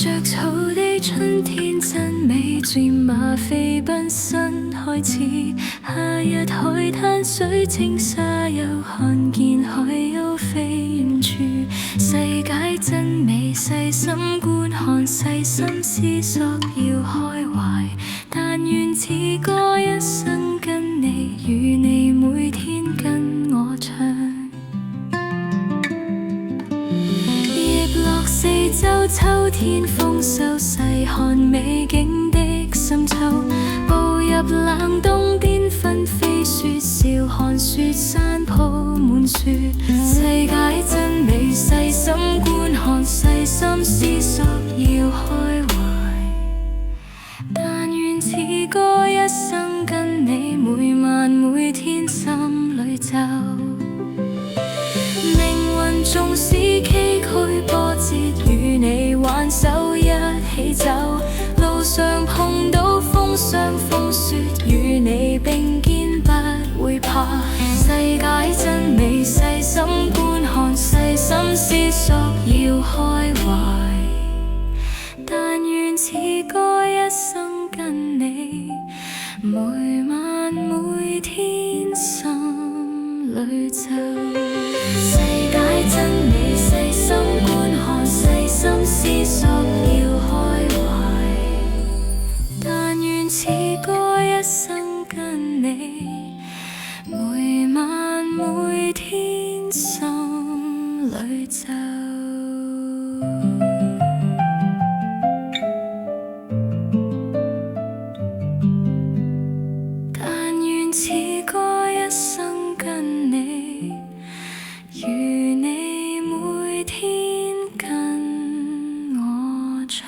着草地春天真美，戰馬飛奔新開始。夏日海灘水清沙幼，看見海鷗飛遠處。世界真美，細心觀看，細心思索，要開懷。但願此歌一生跟你，與你每天跟我唱。葉落四周，秋天豐收，細看美景的深秋。步入冷冬，顛紛飛雪，笑看雪山鋪滿雪。世界真美，細心觀看，細心思索，要開懷。但願此歌一生跟你，每晚每天心裏奏。命運縱使崎嶇波折，與你挽手一起走。路上碰到風霜風雪，與你並肩不會怕。世界真美，細心觀看，細心思索，要開懷。但願此歌一生跟你，每晚每天心裏奏。世界真美，細心觀看，細心思索，要開懷。但願此歌一生跟你，每晚每天心裏奏。但願此歌一生跟你，與你每天跟我唱。